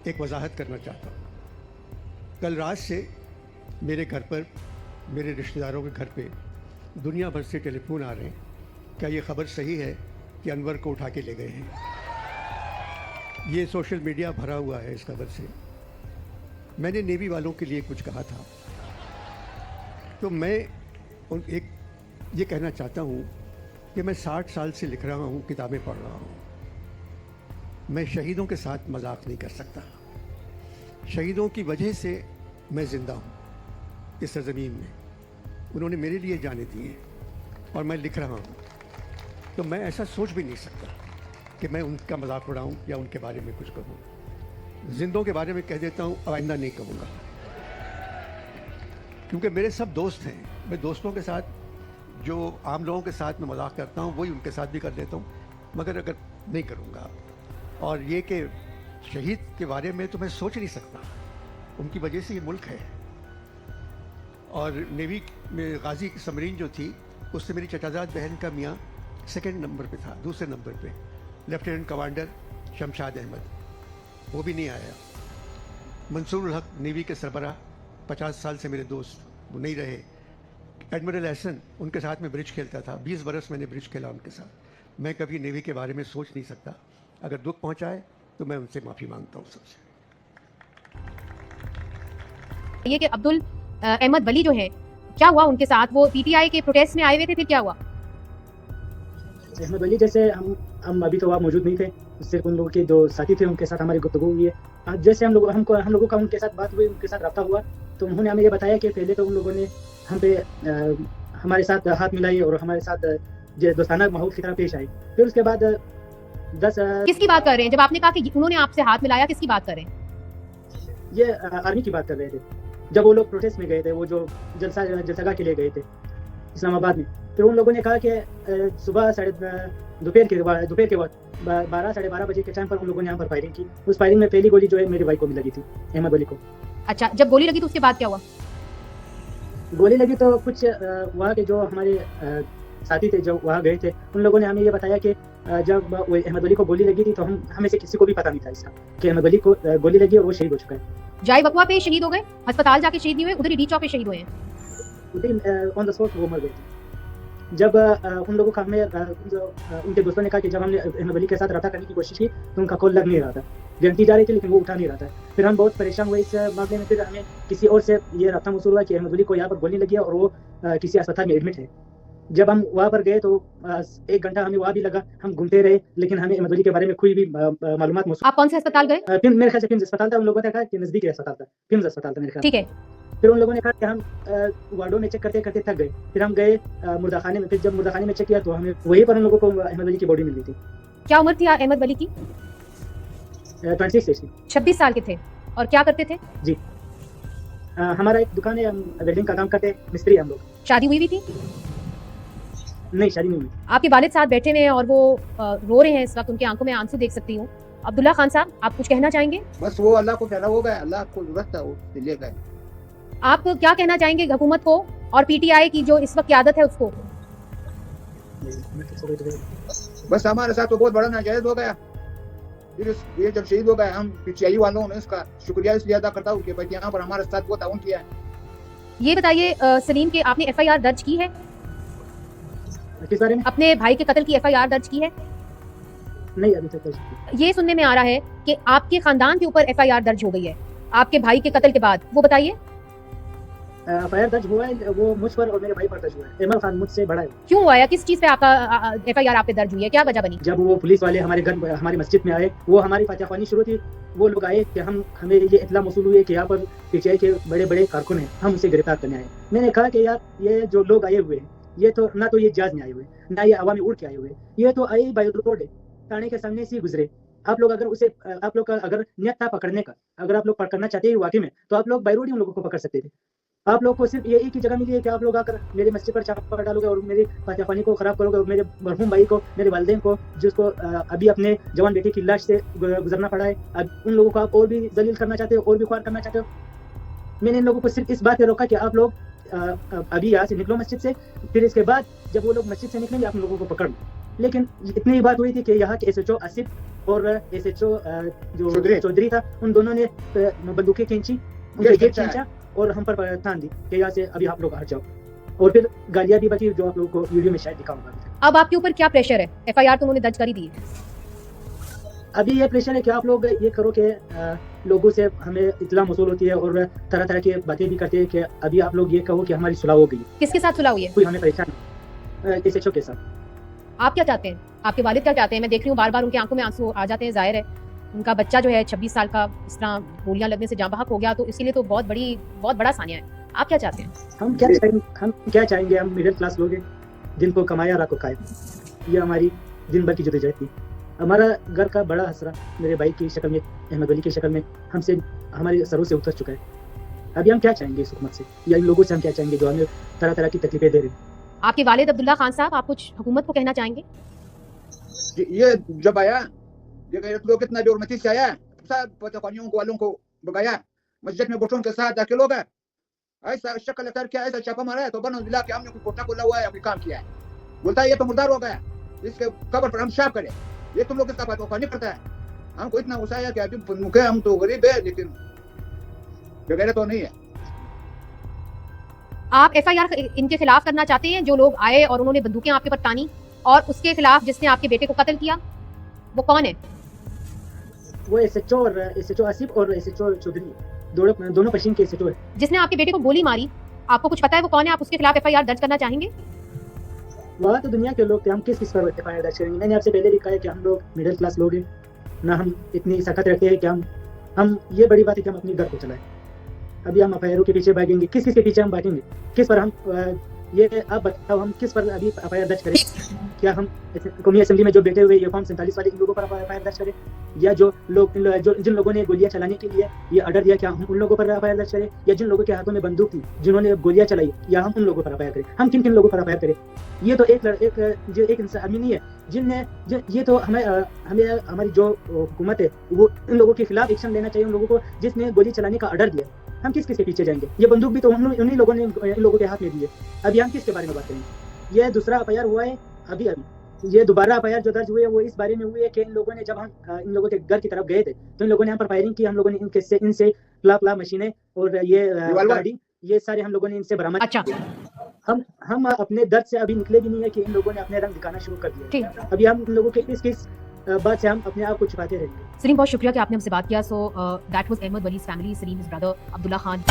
एक वजाहत करना चाहता हूँ। कल रात से मेरे घर पर, मेरे रिश्तेदारों के घर पे दुनिया भर से टेलीफोन आ रहे हैं। क्या ये खबर सही है कि अनवर को उठा के ले गए हैं? ये सोशल मीडिया भरा हुआ है इस खबर से। मैंने नेवी वालों के लिए कुछ कहा था, तो मैं ये कहना चाहता हूँ कि मैं 60 साल से लिख रहा हूँ, किताबें पढ़ रहा हूँ। मैं शहीदों के साथ मजाक नहीं कर सकता। शहीदों की वजह से मैं ज़िंदा हूँ इस सरज़मीन में। उन्होंने मेरे लिए जाने दिए और मैं लिख रहा हूँ, तो मैं ऐसा सोच भी नहीं सकता कि मैं उनका मजाक उड़ाऊँ या उनके बारे में कुछ कहूँ। जिंदों के बारे में कह देता हूँ, आइंदा नहीं कहूँगा, क्योंकि मेरे सब दोस्त हैं। मैं दोस्तों के साथ, जो आम लोगों के साथ मैं मजाक करता हूँ, वही उनके साथ भी कर देता हूँ, मगर अगर नहीं करूँगा। और ये कि शहीद के बारे में तो मैं सोच नहीं सकता, उनकी वजह से ये मुल्क है। और नेवी में गाजी समरीन जो थी, उससे मेरी चचाजाद बहन का मियाँ सेकंड नंबर पे था, दूसरे नंबर पे, लेफ्टिनेंट कमांडर शमशाद अहमद, वो भी नहीं आया। मंसूर हक नेवी के सरबराह, 50 साल से मेरे दोस्त, वो नहीं रहे। एडमिरल एहसन, उनके साथ में ब्रिज खेलता था, 20 बरस मैंने ब्रिज खेला उनके साथ। मैं कभी नेवी के बारे में सोच नहीं सकता। अगर दुख पहुंचाए तो मैं उनसे माफ़ी मांगता हूँ सबसे। ये कि अब्दुल अहमद वली जो है, क्या हुआ उनके साथ? वो पीटीआई के प्रोटेस्ट में आए हुए थे, फिर क्या हुआ? अहमद वली जैसे हम अभी तो वहाँ मौजूद नहीं थे, सिर्फ उन लोगों के जो साथी थे उनके साथ हमारी गुफ्तगू हुई है। आज जैसे हम लोगों का उनके साथ बात हुई, उनके साथ रब्ता हुआ, तो उन्होंने हमें ये बताया कि पहले तो उन लोगों ने हम पे हमारे साथ हाथ मिलाई और हमारे साथ दोस्ताना माहौल की तरह पेश आए। फिर उसके बाद 10 किसकी बात कर रहे हैं? जब आपने कहा कि उन्होंने आपसे हाथ मिलाया, किसकी बात कर रहे हैं? ये आर्मी की बात कर रहे थे। जब वो लोग प्रोटेस्ट में गए थे, वो जो जलसगा के लिए गए थे इस्लामाबाद में, फिर उन लोगों ने कहा कि सुबह दोपहर के वक्त 12 साढ़े 12 बजे के टाइम पर उन लोगों ने यहाँ पर फायरिंग की। उस फायरिंग में पहली गोली जो है मेरे भाई को भी लगी थी, अहमद वली को। अच्छा, जब गोली लगी तो उसके बाद क्या हुआ? गोली लगी तो कुछ वहाँ के जो हमारे साथी थे, जो वहाँ गए थे, उन लोगों ने हमें ये बताया कि जब वो अहमद वली को गोली लगी थी, तो हमें से किसी को भी पता नहीं था इसका कि अहमद वली को गोली लगी और वो शहीद हो चुका है। जाए बकवा पे शहीद हो गए, अस्पताल जाके शहीद नहीं हुए, उधर ही डी चौक पे शहीद हुए हैं। ऑन द स्पॉट वो मर गए थे। जब उन लोगों का हमें उनके दोस्तों ने कहा कि जब हमने अहमद वली के साथ रब्ता करने की कोशिश की तो उनका कॉल लग नहीं रहा था, घंटी जा रही थी लेकिन वो उठा नहीं रहा था। फिर हम बहुत परेशान हुए इस मामले में। फिर हमें किसी और से ये रब्ता मौसूल हुआ कि अहमद वली को यहाँ पर गोली लगी है और वो किसी अस्पताल में एडमिट है। जब हम वहाँ पर गए तो 1 घंटा हमें वहाँ भी लगा, हम घूमते रहे, लेकिन हमें अहमद वली के बारे में कोई भी मालूमात मौसूल। आप कौन से अस्पताल गए? मेरे ख्याल से फिम्स अस्पताल था। उन लोगों ने कहा कि नजदीकी अस्पताल था, फिम्स अस्पताल था मेरे ख्याल। ठीक है। फिर उन लोगों ने कहा कि हम वार्डों में चेक करते करते थक गए। फिर हम गए मुर्दाखाने में। फिर जब मुर्दाखाने में चेक किया तो हमें वहीं पर उन लोगों को अहमद वली की बॉडी मिल गई थी। क्या उम्र थी अहमद वली की? 26 एज की। 26 साल के थे। और क्या करते थे? जी, हमारा एक दुकान है, हम वेल्डिंग का काम करते हैं, मिस्त्री हम लोग। शादी हुई भी थी? नहीं, शादी नहीं हुई। आपके वालिद साथ बैठे हुए हैं और वो रो रहे हैं इस वक्त, उनकी आंखों में आंसू देख सकती हूँ। अब्दुल्ला खान साहब, आप कुछ कहना चाहेंगे? बस वो अल्लाह को कहना होगा, अल्लाह को जरूरत है, वो ले गए। आप क्या कहना चाहेंगे हुकूमत को और पीटीआई की जो इस वक्त क़यादत है उसको? बस हमारे साथ तो बहुत बड़ा नाजायज हो गया। फिर ये जब शहीद हो गए, हम पीटीआई वालों ने इसका शुक्रिया इसलिए अदा करता हूँ कि भाई यहाँ पर हमारे साथ वो ताउन किया है। ये बताइए सलीम, के आपने एफआईआर दर्ज की है? किस बारे में? अपने भाई के कत्ल की एफआईआर दर्ज की है? नहीं, अभी तक। ये सुनने में आ रहा है कि आपके खानदान के ऊपर एफआईआर दर्ज हो गई है आपके भाई के कत्ल के बाद, वो बताइए। एफआईआर दर्ज हुआ है, वो मुझ पर और मेरे भाई पर दर्ज हुआ है। इमरान खान मुझसे बड़ा है। क्यों हुआ है? किस चीज पे आपका एफआईआर आप पे दर्ज हुई है? क्या वजह बनी? जब वो पुलिस वाले हमारे घर, हमारी मस्जिद में आए, वो हमारी फातिहाख्वानी शुरू थी। वो लोग आए कि हमें ये इत्तला मौसूल हुई है कि यहाँ पर पीटीआई के बड़े बड़े कारकुन हैं, हम उसे गिरफ्तार करने आए। मैंने कहा कि यार, ये जो लोग आए हुए हैं, ये तो ना तो ये जहाज में आए हुए, ना ये हवा में उड़ के आए हुए, ये तो आई बाई रोड है, थाने के सामने से गुजरे। आप लोग का अगर नियत था पकड़ने का, अगर आप लोग पकड़ना चाहते हैं वाकई में, तो आप लोग बाई रोड ही उन लोगों को पकड़ सकते थे। आप लोग को सिर्फ ये एक ही जगह मिली है कि आप लोग आकर मेरी मस्जिद पर छापा डालोगे और मेरी फातिहाख्वानी को खराब करोगे और मेरे मरहूम भाई को, मेरे वालिदैन को, जिसको अभी अपने जवान बेटे की लाश से गुजरना पड़ा है, अब उन लोगों को आप और भी जलील करना चाहते हो और भी ख्वार करना चाहते हो। मैंने इन लोगों को सिर्फ इस बात पे रोका कि आप लोग अभी यहाँ से निकलो मस्जिद से, फिर इसके बाद जब वो लोग मस्जिद से निकलेंगे आप उन लोगों को पकड़ लो। लेकिन इतनी ही बात हुई थी कि यहाँ के SHO आसिफ और SHO जो चौधरी। चौधरी था, उन दोनों ने बंदूकें खींची, उनके गेट गेट खींचा खींचा और हम पर तान दी कि यहाँ से अभी आप लोग हट जाओ, और फिर गालियां भी बकी, जो आप लोगों को वीडियो में शायद दिखा होगा। अब आपके ऊपर क्या प्रेशर है? FIR तो उन्होंने दर्ज कर ही दी है। अभी ये प्रेशर है कि आप लोग ये करो कि लोगों से हमें इत्तला मौसूल होती है और तरह तरह की बातें भी करते हैं कि अभी आप लोग ये कहो कि हमारी सुलह हो गई, किसके साथ सुलह हुई है? कोई हमें परेशान SHO के साथ। आप क्या चाहते हैं? आपके वालिद क्या चाहते हैं? मैं देख रही हूँ बार बार उनकी आंखों में आंसू आ जाते हैं, जाहिर है उनका बच्चा जो है 26 साल का इस तरह गोलियां लगने से जाँ बहक हो गया, तो इसीलिए तो बहुत बड़ा सानिया है। आप क्या चाहते हैं? हम क्या चाहेंगे, हम मिडिल क्लास लोग हैं जिनको कमाया राको खाए, ये हमारी दिन भर की जद्दोजहद थी। हमारा घर का बड़ा हसरा मेरे भाई की शक्ल में, अहमद वली की शक्ल में हमसे हमारे सरों से उतर चुका है। अभी हम क्या चाहेंगे इस हुकूमत से, या इन लोगों से हम क्या चाहेंगे जो हमें तरह तरह की तकलीफें दे रहे हैं। आपके वालिद अब्दुल्ला खान साहब, आप कुछ हुकूमत को कहना चाहेंगे? ये जब आया, ये लोग कितना बेहरमती से आया, सब पतवानियों को वालों को भगाया, मस्जिद में घुटनों के साथ दाखिल हो गए, ऐसा शक्ल करके ऐसा छापा मारा है तो बनो जिला के हमने कोई कोटा खोला हुआ है, अपनी काम किया है। बोलता है ये तो मुर्दार हो गया, इसके कब्र पर हम शाप करें, ये तुम लोग इसका पता नहीं करता है। हमको इतना गुस्सा आया कि अभी मुखे हम तो गरीब है लेकिन बगैर तो नहीं है। आप FIR इनके खिलाफ करना चाहते हैं, जो लोग आए और उन्होंने बंदूकें आपके पर तानी, और उसके खिलाफ जिसने आपके बेटे को कत्ल किया, वो कौन है? वो SHO और SHO आसिफ और SHO चौधरी, दोनों पश्चिम के SHO है। जिसने आपके बेटे को गोली मारी, आपको कुछ पता है वो कौन है? आप उसके खिलाफ FIR दर्ज करना चाहेंगे? वहाँ तो दुनिया के लोग थे, हम किस पर FIR दर्ज करेंगे। मैंने आपसे पहले भी कहा है कि हम लोग मिडिल क्लास लोग हैं, ना हम इतनी सख्त रखते हैं कि हम ये बड़ी बात है कि हम अपने घर को चलाएं। अभी हम FIR के पीछे भागेंगे, किस के पीछे हम भागेंगे, किस पर हम ये आप बताओ, हम किस पर अभी FIR दर्ज करें? क्या हम कौमी असेंबली में जो बैठे हुए ये फॉर्म 47 वाले इन लोगों पर FIR दर्ज करें, या जो लोग जिन लोगों ने गोलियां चलाने के लिए ये ऑर्डर दिया, क्या हम उन लोगों पर FIR दर्ज करें, या जिन लोगों के हाथों में बंदूक थी जिन्होंने गोलियां चलाई, या हम उन लोगों पर FIR करें? हम किन लोगों पर FIR करें? ये तो एक इंसान आदमी नहीं है जिनने ये तो हमें हमारी जो हुकूमत है वो इन लोगों के खिलाफ एक्शन लेना चाहिए, उन लोगों को जिसने गोली चलाने का ऑर्डर दिया। हम किस के पीछे जाएंगे? ये बंदूक भी तो उन्हीं लोगों ने इन लोगों के हाथ में दी है। अभी हम किसके बारे में बात करेंगे? ये दूसरा FIR हुआ है अभी ये दोबारा FIR जो दर्ज हुई है वो इस बारे में हुई है कि इन लोगों ने, जब हम इन लोगों के घर की तरफ गए थे तो इन लोगों ने हम पर फायरिंग की, हम लोगों ने इनसे लाख मशीनें और ये गाड़ी, ये सारे हम लोगों ने इनसे बरामद। अच्छा, हम अपने दर्द से अभी निकले भी नहीं है कि इन लोगों ने अपने रंग दिखाना शुरू कर दिया। अभी हम इन लोगों के किस बात से हम अपने आप को छुपाते रहेंगे। सलीम, बहुत शुक्रिया कि आपने हमसे बात किया। So that was Ahmad Wali's family, Salim is brother Abdullah Khan.